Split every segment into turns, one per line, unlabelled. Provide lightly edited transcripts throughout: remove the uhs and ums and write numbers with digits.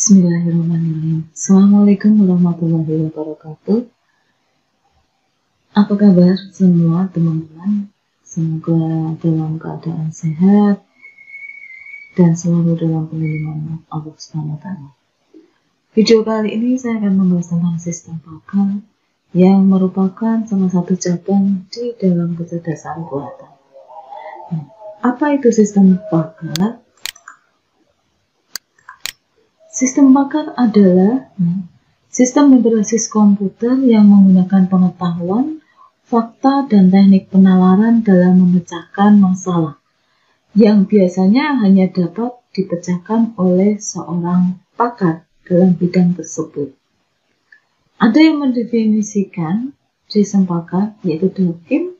Bismillahirrahmanirrahim. Assalamualaikum warahmatullahi wabarakatuh. Apa kabar semua teman-teman? Semoga dalam keadaan sehat dan selalu dalam perlindungan Allah Subhanahu wa Ta'ala. Video kali ini saya akan membahas tentang sistem pakar yang merupakan salah satu cabang di dalam kecerdasan buatan. Apa itu sistem pakar? Sistem pakar adalah sistem berbasis komputer yang menggunakan pengetahuan, fakta, dan teknik penalaran dalam memecahkan masalah yang biasanya hanya dapat dipecahkan oleh seorang pakar dalam bidang tersebut. Ada yang mendefinisikan sistem pakar, yaitu Dworkin,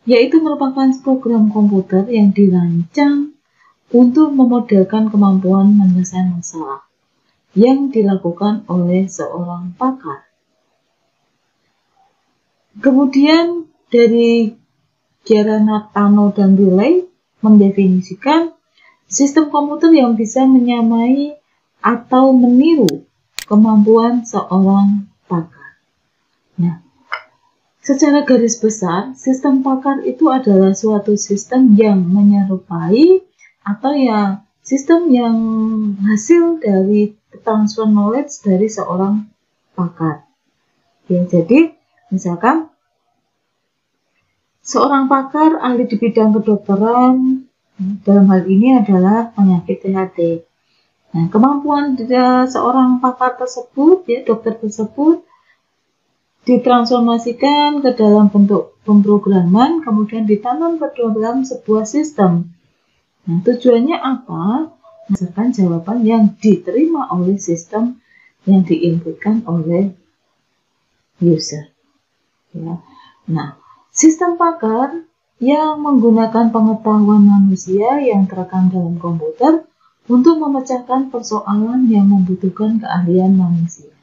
yaitu merupakan program komputer yang dirancang untuk memodelkan kemampuan menyelesaikan masalah yang dilakukan oleh seorang pakar. Kemudian dari Gerard, Tano, dan Riley mendefinisikan sistem komputer yang bisa menyamai atau meniru kemampuan seorang pakar. Nah, secara garis besar, sistem pakar itu adalah suatu sistem yang menyerupai atau sistem yang hasil dari transfer knowledge dari seorang pakar. Ya, jadi misalkan seorang pakar ahli di bidang kedokteran, dalam hal ini adalah penyakit THT. Nah, kemampuan seorang pakar tersebut, ya dokter tersebut, ditransformasikan ke dalam bentuk pemrograman, kemudian ditanam ke dalam sebuah sistem. Nah, tujuannya apa? Berdasarkan jawaban yang diterima oleh sistem yang diinputkan oleh user. Ya. Nah, sistem pakar yang menggunakan pengetahuan manusia yang terekam dalam komputer untuk memecahkan persoalan yang membutuhkan keahlian manusia.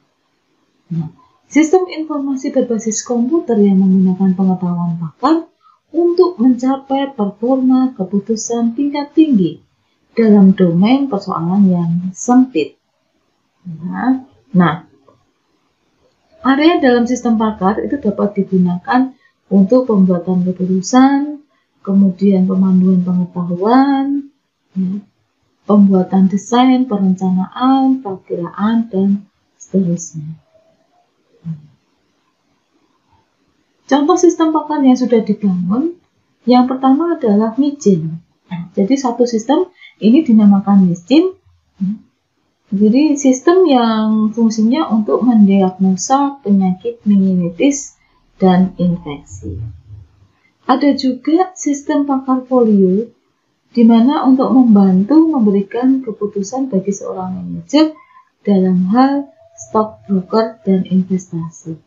Nah, sistem informasi berbasis komputer yang menggunakan pengetahuan pakar untuk mencapai performa keputusan tingkat tinggi dalam domain persoalan yang sempit. Nah, area dalam sistem pakar itu dapat digunakan untuk pembuatan keputusan, kemudian pemanduan pengetahuan, pembuatan desain, perencanaan, perakiraan, dan seterusnya. Contoh sistem pakar yang sudah dibangun, yang pertama adalah MIJIN. Jadi satu sistem ini dinamakan MIJIN. Jadi sistem yang fungsinya untuk mendiagnosa penyakit meningitis dan infeksi. Ada juga sistem pakar folio, di mana untuk membantu memberikan keputusan bagi seorang manajer dalam hal stockbroker dan investasi.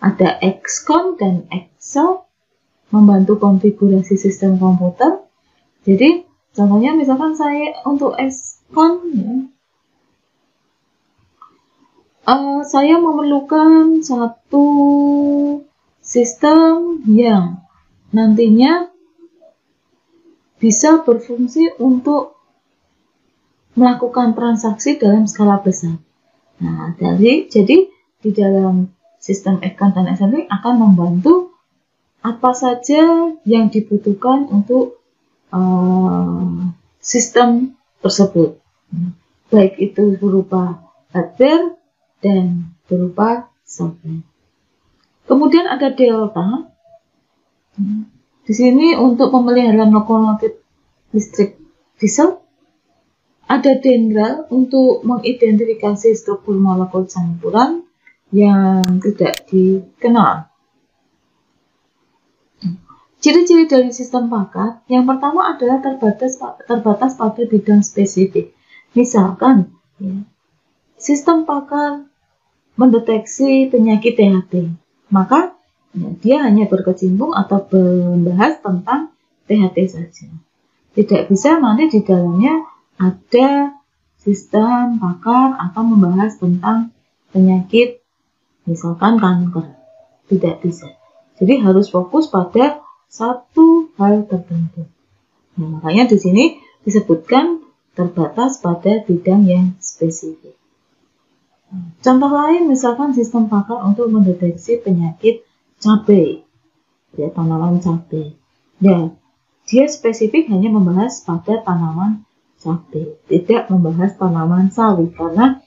Ada XCON dan Excel, membantu konfigurasi sistem komputer. Jadi contohnya misalkan saya untuk XCON, saya memerlukan satu sistem yang nantinya bisa berfungsi untuk melakukan transaksi dalam skala besar. Nah, jadi di dalam sistem XCON dan Excel akan membantu apa saja yang dibutuhkan untuk sistem tersebut, baik itu berupa hardware dan berupa software. Kemudian ada Delta, di sini untuk pemeliharaan lokomotif listrik diesel. Ada Dendral untuk mengidentifikasi struktur molekul campuran yang tidak dikenal. Ciri-ciri dari sistem pakar, yang pertama adalah terbatas pada bidang spesifik. Misalkan, sistem pakar mendeteksi penyakit THT, maka dia hanya berkecimpung atau membahas tentang THT saja. Tidak bisa nanti di dalamnya ada sistem pakar atau membahas tentang penyakit, misalkan kanker. Tidak bisa. Jadi harus fokus pada satu hal tertentu. Nah, makanya di sini disebutkan terbatas pada bidang yang spesifik. Contoh lain misalkan sistem pakar untuk mendeteksi penyakit cabai, ya, tanaman cabai. Ya, dia spesifik hanya membahas pada tanaman cabai, tidak membahas tanaman sawit karena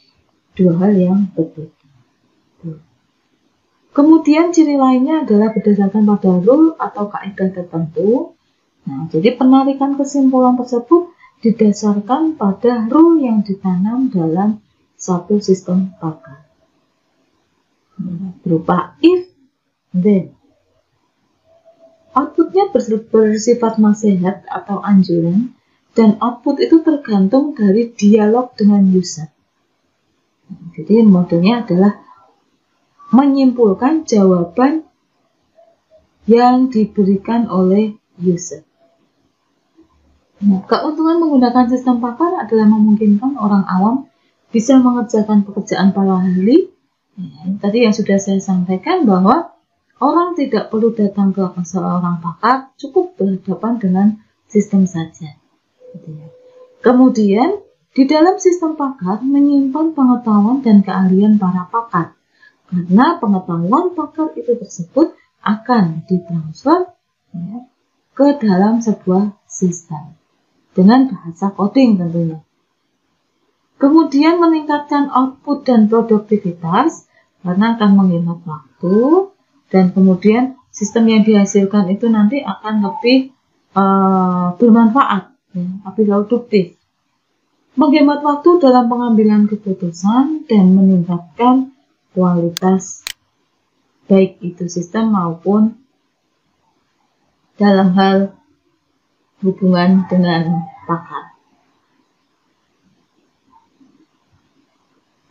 dua hal yang berbeda. Kemudian ciri lainnya adalah berdasarkan pada rule atau kaidah tertentu. Nah, jadi penarikan kesimpulan tersebut didasarkan pada rule yang ditanam dalam satu sistem pakar. Berupa if, then. Outputnya bersifat nasihat atau anjuran, dan output itu tergantung dari dialog dengan user. Jadi modelnya adalah menyimpulkan jawaban yang diberikan oleh user. Nah, keuntungan menggunakan sistem pakar adalah memungkinkan orang awam bisa mengerjakan pekerjaan para ahli. Ya, tadi yang sudah saya sampaikan bahwa orang tidak perlu datang ke seorang pakar, cukup berhadapan dengan sistem saja. Kemudian, di dalam sistem pakar menyimpan pengetahuan dan keahlian para pakar. Karena pengetahuan pakar itu tersebut akan ditransfer, ya, ke dalam sebuah sistem dengan bahasa coding tentunya. Kemudian meningkatkan output dan produktivitas karena akan menghemat waktu, dan kemudian sistem yang dihasilkan itu nanti akan lebih bermanfaat, ya, lebih produktif. Menghemat waktu dalam pengambilan keputusan dan meningkatkan kualitas baik itu sistem maupun dalam hal hubungan dengan pakar.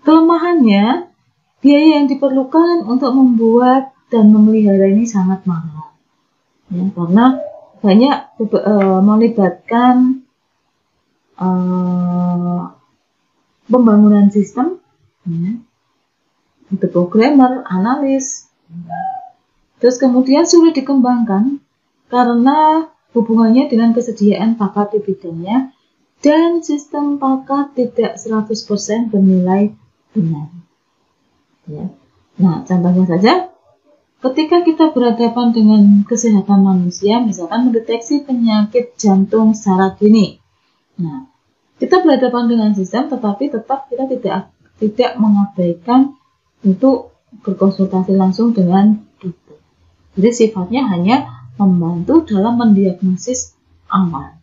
Kelemahannya, biaya yang diperlukan untuk membuat dan memelihara ini sangat mahal, ya, karena banyak melibatkan pembangunan sistem, ya, itu programmer, analis, terus kemudian sulit dikembangkan karena hubungannya dengan kesediaan pakar di bidangnya, dan sistem pakar tidak 100% bernilai benar. Ya. Nah, contohnya saja, ketika kita berhadapan dengan kesehatan manusia, misalkan mendeteksi penyakit jantung secara dini. Nah, kita berhadapan dengan sistem, tetapi tetap kita tidak mengabaikan untuk berkonsultasi langsung dengan dokter. Jadi sifatnya hanya membantu dalam mendiagnosis awal.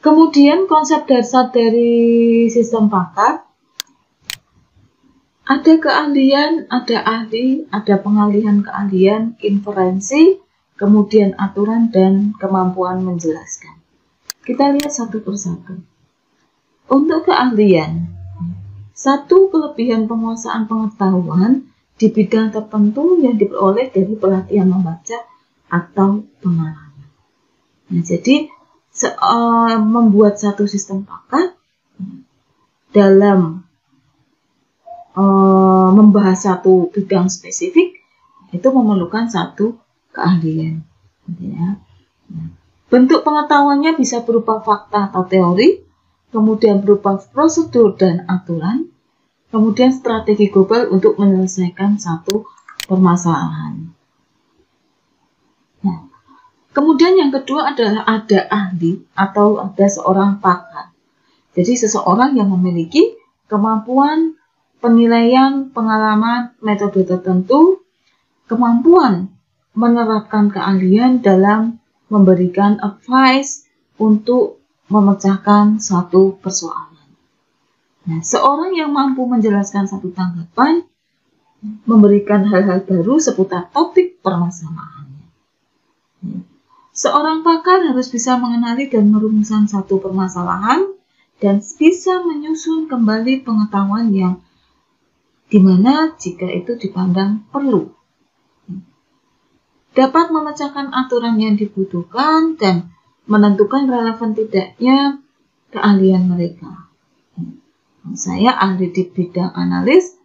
Kemudian konsep dasar dari sistem pakar, ada keahlian, ada ahli, ada pengalihan keahlian, inferensi, kemudian aturan dan kemampuan menjelaskan. Kita lihat satu persatu. Untuk keahlian, satu kelebihan penguasaan pengetahuan di bidang tertentu yang diperoleh dari pelatihan membaca atau pengalaman. Nah, jadi membuat satu sistem pakar dalam membahas satu bidang spesifik itu memerlukan satu keahlian. Ya. Bentuk pengetahuannya bisa berupa fakta atau teori, kemudian berupa prosedur dan aturan, kemudian strategi global untuk menyelesaikan satu permasalahan. Nah, kemudian yang kedua adalah ada ahli atau ada seorang pakar. Jadi seseorang yang memiliki kemampuan penilaian, pengalaman, metode tertentu, kemampuan menerapkan keahlian dalam memberikan advice untuk memecahkan suatu persoalan. Nah, seorang yang mampu menjelaskan satu tanggapan, memberikan hal-hal baru seputar topik permasalahannya. Seorang pakar harus bisa mengenali dan merumuskan satu permasalahan dan bisa menyusun kembali pengetahuan yang dimana jika itu dipandang perlu. Dapat memecahkan aturan yang dibutuhkan dan menentukan relevan tidaknya keahlian mereka. Saya ahli di bidang analis,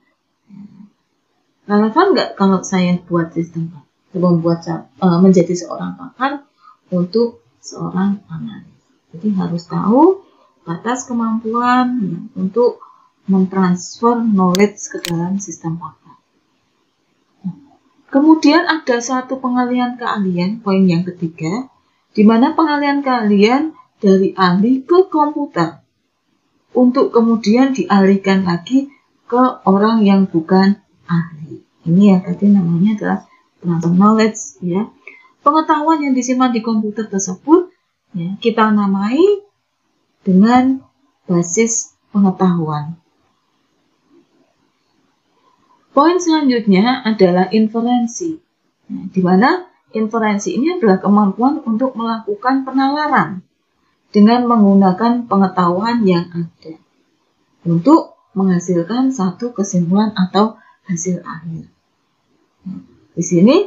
relevan nggak kalau saya buat sistem menjadi seorang pakar untuk seorang analis. Jadi harus tahu batas kemampuan untuk mentransfer knowledge ke dalam sistem pakar. Kemudian ada satu pengalihan keahlian, poin yang ketiga, di mana pengalihan keahlian dari ahli ke komputer untuk kemudian dialihkan lagi ke orang yang bukan ahli. Ini yang tadi namanya adalah transfer knowledge, ya. Pengetahuan yang disimpan di komputer tersebut, ya, kita namai dengan basis pengetahuan. Poin selanjutnya adalah inferensi, di mana inferensi ini adalah kemampuan untuk melakukan penalaran dengan menggunakan pengetahuan yang ada untuk menghasilkan satu kesimpulan atau hasil akhir. Di sini,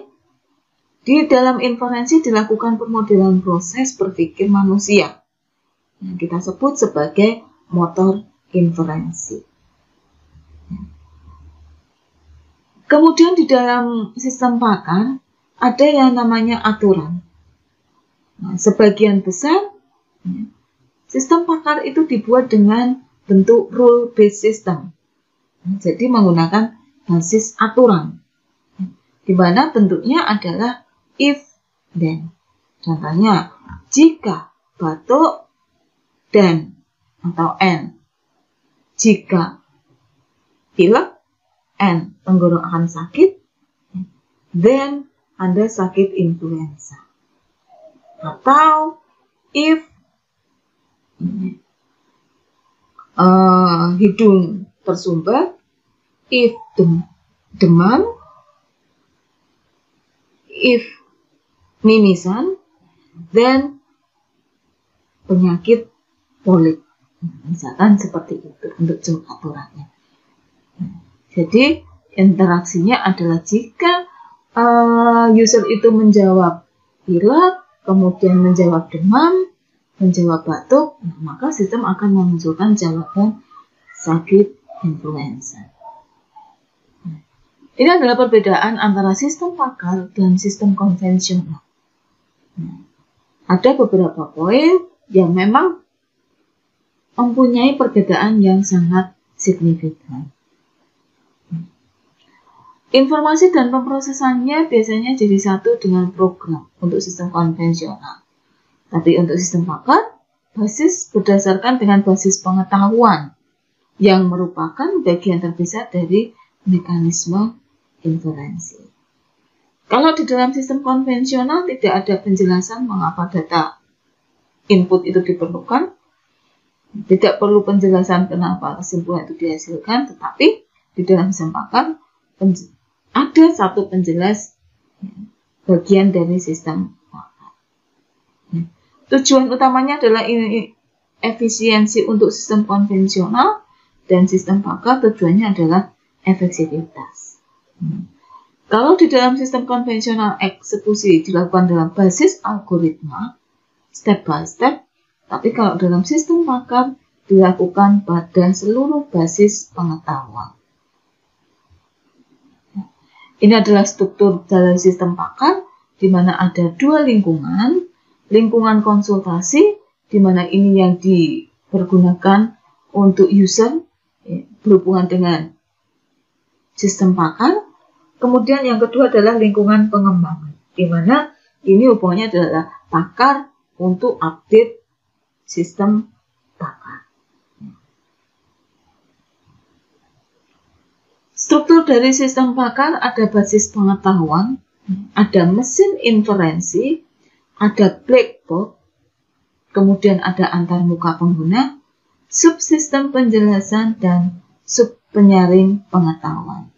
di dalam inferensi dilakukan pemodelan proses berpikir manusia yang kita sebut sebagai motor inferensi. Kemudian di dalam sistem pakar ada yang namanya aturan. Sebagian besar sistem pakar itu dibuat dengan bentuk rule-based system. Jadi menggunakan basis aturan, di mana bentuknya adalah if, then. Contohnya, jika batuk, dan atau and. Jika pilek, and tenggorokan sakit, then Anda sakit influenza. Atau if hidung tersumbat, if demam, if mimisan, then penyakit polip. Misalkan seperti itu untuk aturannya. Jadi interaksinya adalah jika user itu menjawab pilek, kemudian menjawab demam, menjawab batuk, maka sistem akan memunculkan jawaban sakit influenza. Ini adalah perbedaan antara sistem pakar dan sistem konvensional. Ada beberapa poin yang memang mempunyai perbedaan yang sangat signifikan. Informasi dan pemrosesannya biasanya jadi satu dengan program untuk sistem konvensional. Tapi untuk sistem pakar, basis berdasarkan dengan basis pengetahuan yang merupakan bagian terpisah dari mekanisme inferensi. Kalau di dalam sistem konvensional tidak ada penjelasan mengapa data input itu diperlukan, tidak perlu penjelasan kenapa kesimpulan itu dihasilkan, tetapi di dalam sistem pakar ada satu penjelas bagian dari sistem pakar. Tujuan utamanya adalah efisiensi untuk sistem konvensional, dan sistem pakar tujuannya adalah efektivitas. Kalau di dalam sistem konvensional eksekusi dilakukan dalam basis algoritma, step by step, tapi kalau dalam sistem pakar dilakukan pada seluruh basis pengetahuan. Ini adalah struktur dari sistem pakar, di mana ada dua lingkungan. Lingkungan konsultasi, di mana ini yang dipergunakan untuk user, berhubungan dengan sistem pakar. Kemudian yang kedua adalah lingkungan pengembangan, di mana ini hubungannya adalah pakar untuk update sistem pakar. Struktur dari sistem pakar ada basis pengetahuan, ada mesin inferensi, ada black box, kemudian ada antarmuka pengguna, subsistem penjelasan, dan sub penyaring pengetahuan.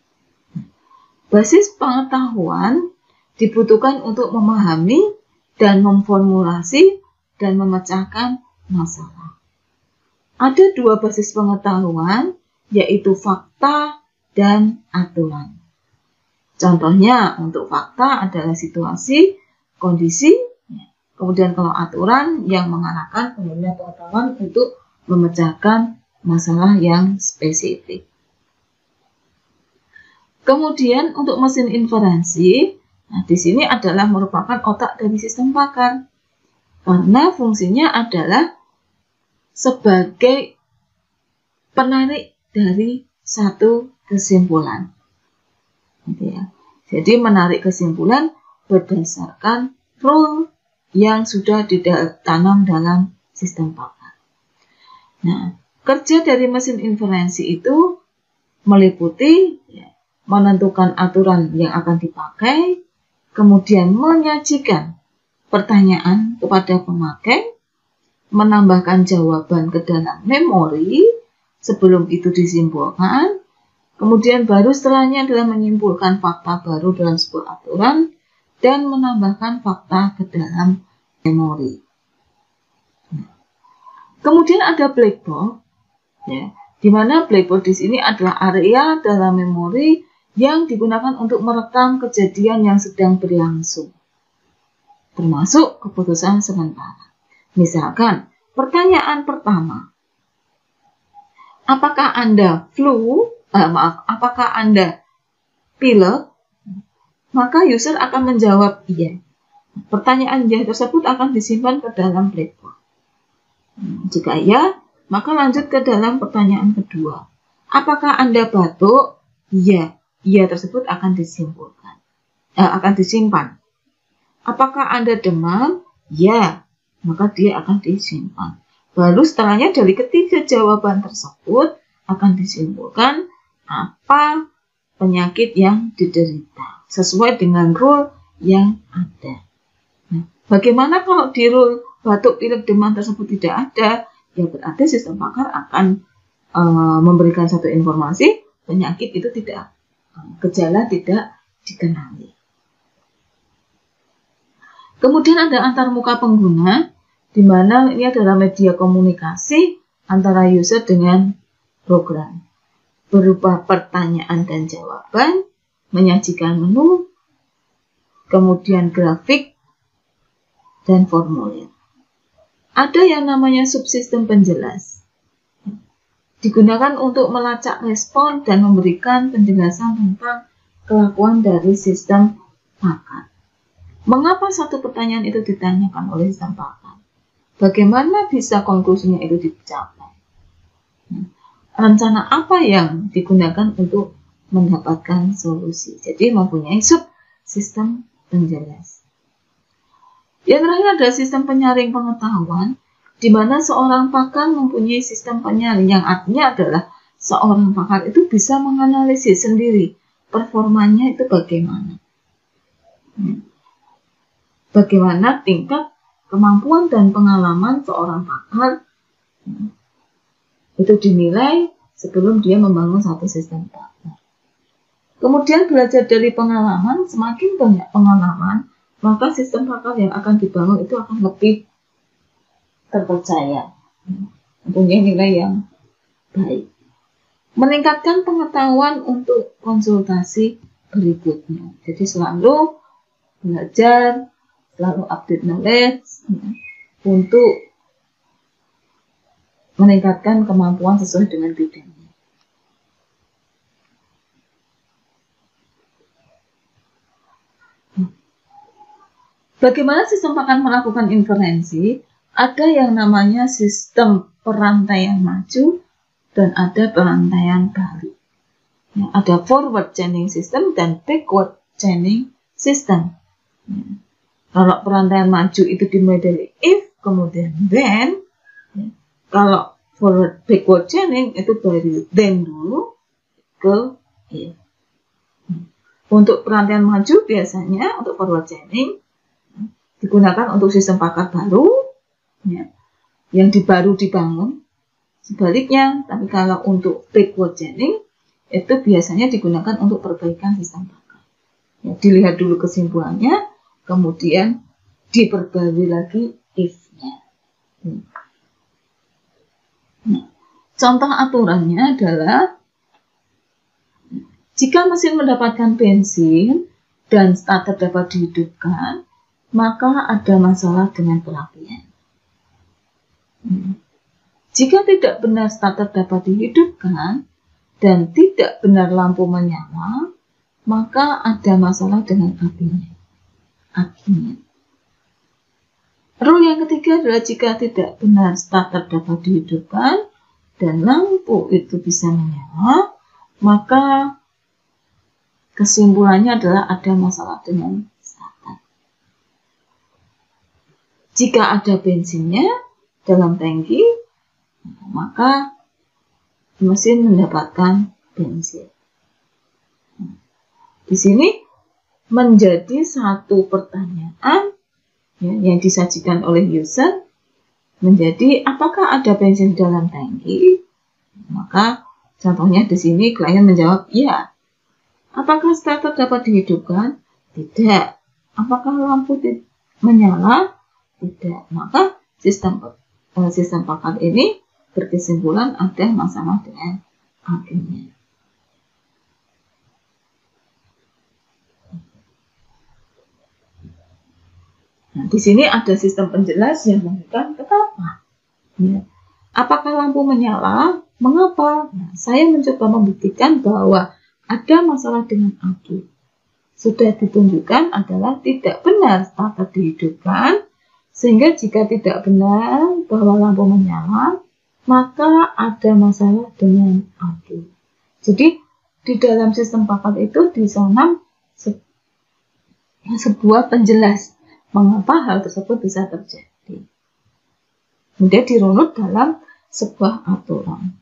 Basis pengetahuan dibutuhkan untuk memahami dan memformulasi dan memecahkan masalah. Ada dua basis pengetahuan, yaitu fakta dan aturan. Contohnya untuk fakta adalah situasi, kondisi, kemudian kalau aturan yang mengarahkan pengguna pengetahuan untuk memecahkan masalah yang spesifik. Kemudian untuk mesin inferensi, Nah, di sini adalah merupakan otak dari sistem pakar. Karena fungsinya adalah sebagai penarik dari satu kesimpulan. Gitu ya. Jadi menarik kesimpulan berdasarkan rule yang sudah ditanam dalam sistem pakar. Nah, kerja dari mesin inferensi itu meliputi menentukan aturan yang akan dipakai, kemudian menyajikan pertanyaan kepada pemakai, menambahkan jawaban ke dalam memori sebelum itu disimpulkan, kemudian baru setelahnya adalah menyimpulkan fakta baru dalam sebuah aturan dan menambahkan fakta ke dalam memori. Kemudian ada black box, di mana black box di sini adalah area dalam memori yang digunakan untuk merekam kejadian yang sedang berlangsung, termasuk keputusan sementara. Misalkan, pertanyaan pertama, apakah Anda apakah Anda pilek? Maka user akan menjawab iya. Pertanyaan iya tersebut akan disimpan ke dalam black box. Jika iya, maka lanjut ke dalam pertanyaan kedua. Apakah Anda batuk? Iya. Iya tersebut akan disimpan. Apakah Anda demam? Ya, maka dia akan disimpan. Baru setelahnya dari ketiga jawaban tersebut akan disimpulkan apa penyakit yang diderita sesuai dengan rule yang ada. Nah, bagaimana kalau di rule batuk, pilek, demam tersebut tidak ada? Ya berarti sistem pakar akan memberikan satu informasi penyakit itu tidak, gejala tidak dikenali. Kemudian ada antarmuka pengguna, di mana ini adalah media komunikasi antara user dengan program, berupa pertanyaan dan jawaban, menyajikan menu, kemudian grafik, dan formulir. Ada yang namanya subsistem penjelas, digunakan untuk melacak respon dan memberikan penjelasan tentang kelakuan dari sistem pakar. Mengapa satu pertanyaan itu ditanyakan oleh sistem pakar? Bagaimana bisa konklusinya itu dicapai? Rencana apa yang digunakan untuk mendapatkan solusi? Jadi mempunyai subsistem penjelas. Yang terakhir ada sistem penyaring pengetahuan, di mana seorang pakar mempunyai sistem penyaring yang artinya adalah seorang pakar itu bisa menganalisis sendiri performanya itu bagaimana. Bagaimana tingkat kemampuan dan pengalaman seorang pakar itu dinilai sebelum dia membangun satu sistem pakar. Kemudian belajar dari pengalaman, semakin banyak pengalaman, maka sistem pakar yang akan dibangun itu akan lebih terpercaya, mempunyai nilai yang baik. Meningkatkan pengetahuan untuk konsultasi berikutnya. Jadi selalu belajar, selalu update knowledge untuk meningkatkan kemampuan sesuai dengan bidangnya. Bagaimana sistem pakar melakukan inferensi? Ada yang namanya sistem perantaian maju dan ada perantaian balik. Ada forward chaining system dan backward chaining system. Kalau perantaian maju itu dimulai dari if, kemudian then. Kalau backward chaining itu dari then dulu ke if. Untuk perantaian maju biasanya untuk forward chaining digunakan untuk sistem pakar baru, yang baru dibangun. Sebaliknya, tapi kalau untuk backward chaining itu biasanya digunakan untuk perbaikan sistem pakar. Dilihat dulu kesimpulannya, kemudian diperbarui lagi if-nya. Contoh aturannya adalah jika mesin mendapatkan bensin dan starter dapat dihidupkan, maka ada masalah dengan perapian. Jika tidak benar starter dapat dihidupkan dan tidak benar lampu menyala, maka ada masalah dengan apinya. argumen. Rule yang ketiga adalah jika tidak benar starter dapat dihidupkan dan lampu itu bisa menyala, maka kesimpulannya adalah ada masalah dengan starter. Jika ada bensinnya dalam tangki, maka mesin mendapatkan bensin. Di sini menjadi satu pertanyaan yang disajikan oleh user, menjadi apakah ada bensin dalam tangki? Maka contohnya di sini klien menjawab ya. Apakah starter dapat dihidupkan? Tidak. Apakah lampu menyala? Tidak. Maka sistem paket ini berkesimpulan ada masalah dengan argumen. Nah, di sini ada sistem penjelas yang memberikan kenapa. Ya. Apakah lampu menyala? Mengapa? Nah, saya mencoba membuktikan bahwa ada masalah dengan aki. Sudah ditunjukkan adalah tidak benar starter dihidupkan, sehingga jika tidak benar bahwa lampu menyala, maka ada masalah dengan aki. Jadi di dalam sistem paket itu ditanam sebuah penjelas mengapa hal tersebut bisa terjadi. Kemudian dirunut dalam sebuah aturan.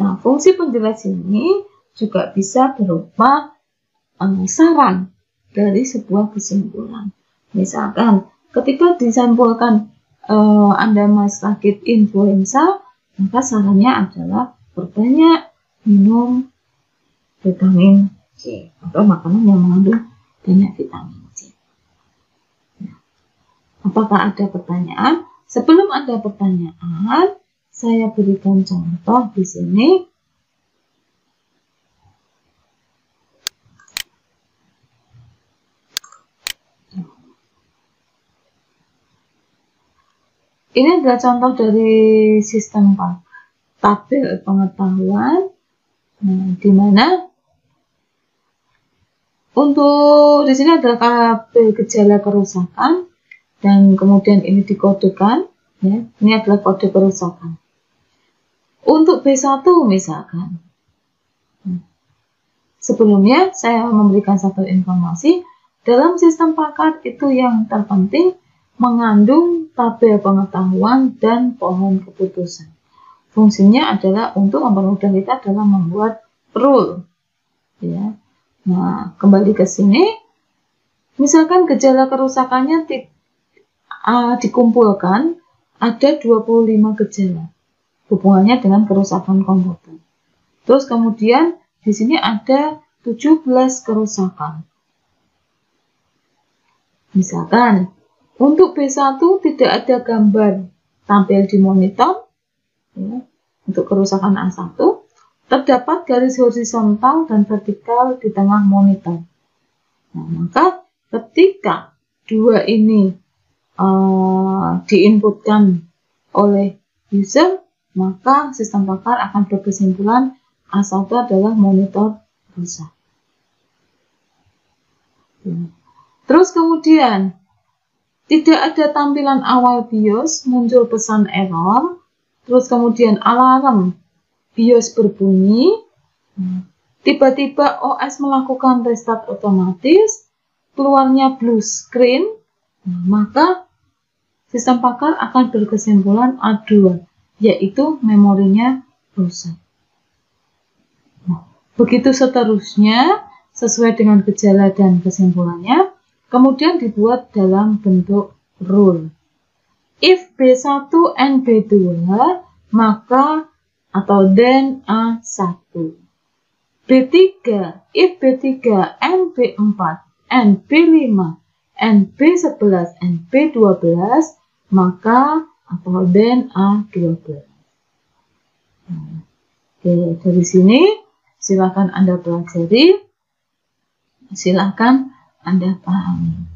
Nah, fungsi penjelas ini juga bisa berupa saran dari sebuah kesimpulan. Misalkan, ketika disimpulkan Anda sakit influenza, maka sarannya adalah perbanyak minum vitamin C atau makanan yang mengandung banyak vitamin C. Apakah ada pertanyaan? Sebelum ada pertanyaan, saya berikan contoh di sini. Ini adalah contoh dari sistem tabel pengetahuan, di mana untuk di sini adalah tabel gejala kerusakan. Dan kemudian ini dikodekan, ya, ini adalah kode kerusakan. Untuk B1 misalkan, sebelumnya saya memberikan satu informasi, dalam sistem paket itu yang terpenting mengandung tabel pengetahuan dan pohon keputusan. Fungsinya adalah untuk mempermudah kita dalam membuat rule. Ya. Nah, kembali ke sini, misalkan gejala kerusakannya dikumpulkan ada 25 gejala hubungannya dengan kerusakan komputer. Terus kemudian di sini ada 17 kerusakan. Misalkan untuk B1 tidak ada gambar tampil di monitor, ya, untuk kerusakan A1 terdapat garis horizontal dan vertikal di tengah monitor. Nah, maka ketika dua ini diinputkan oleh user, maka sistem pakar akan berkesimpulan A1 adalah monitor rusak. Terus kemudian tidak ada tampilan awal BIOS, muncul pesan error, terus kemudian alarm BIOS berbunyi, tiba-tiba OS melakukan restart otomatis, keluarnya blue screen, maka sistem pakar akan berkesimpulan A2, yaitu memorinya rusak. Begitu seterusnya, sesuai dengan gejala dan kesimpulannya, kemudian dibuat dalam bentuk rule. If B1 and B2, maka atau then A1. B3, if B3 and B4 and B5 and B11 and B12, maka atau then A12. Oke, dari sini silakan Anda pelajari, silakan Anda pahami.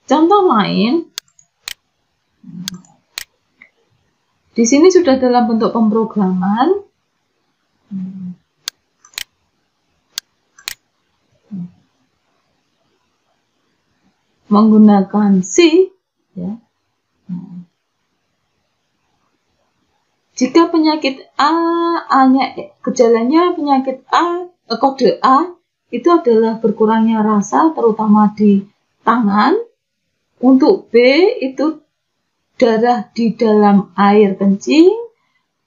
Contoh lain, di sini sudah dalam bentuk pemrograman. menggunakan si, ya. Jika penyakit gejalanya penyakit kode A itu adalah berkurangnya rasa terutama di tangan. Untuk B itu darah di dalam air kencing,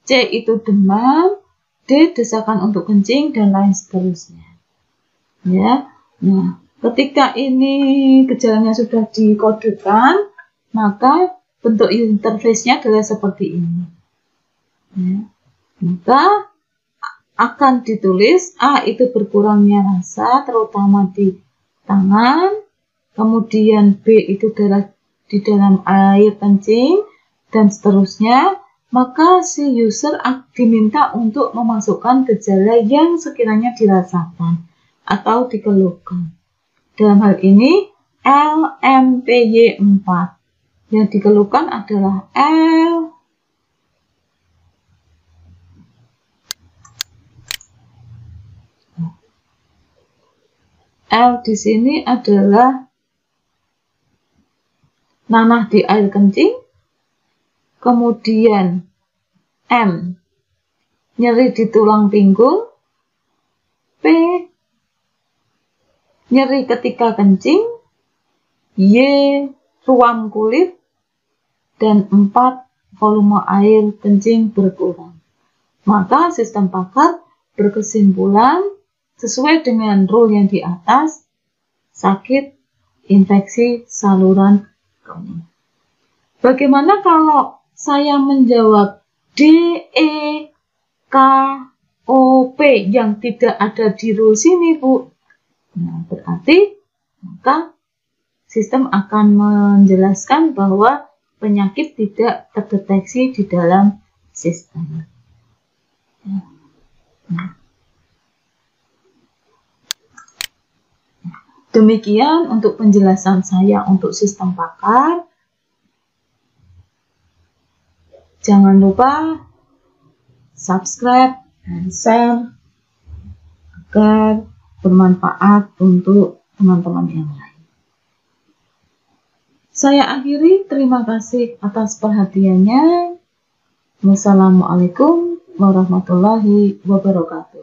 C itu demam, D desakan untuk kencing, dan lain seterusnya. Ya, nah ketika ini gejalanya sudah dikodekan, maka bentuk interface-nya adalah seperti ini. Ya. Maka akan ditulis A itu berkurangnya rasa terutama di tangan, kemudian B itu darah di dalam air kencing, dan seterusnya. Maka si user diminta untuk memasukkan gejala yang sekiranya dirasakan atau dikeluhkan. Dalam hal ini LMPY4 yang dikeluhkan adalah L di sini adalah nanah di air kencing, kemudian M nyeri di tulang pinggung, P nyeri ketika kencing, Y ruam kulit, dan 4 volume air kencing berkurang. Maka sistem pakar berkesimpulan sesuai dengan rule yang di atas, sakit infeksi saluran kemih. Bagaimana kalau saya menjawab D, E, K, O, P yang tidak ada di rule sini, Bu? Nah, berarti maka sistem akan menjelaskan bahwa penyakit tidak terdeteksi di dalam sistem. Demikian untuk penjelasan saya untuk sistem pakar. Jangan lupa subscribe dan share agar bermanfaat untuk teman-teman yang lain. Saya akhiri, terima kasih atas perhatiannya. Wassalamualaikum warahmatullahi wabarakatuh.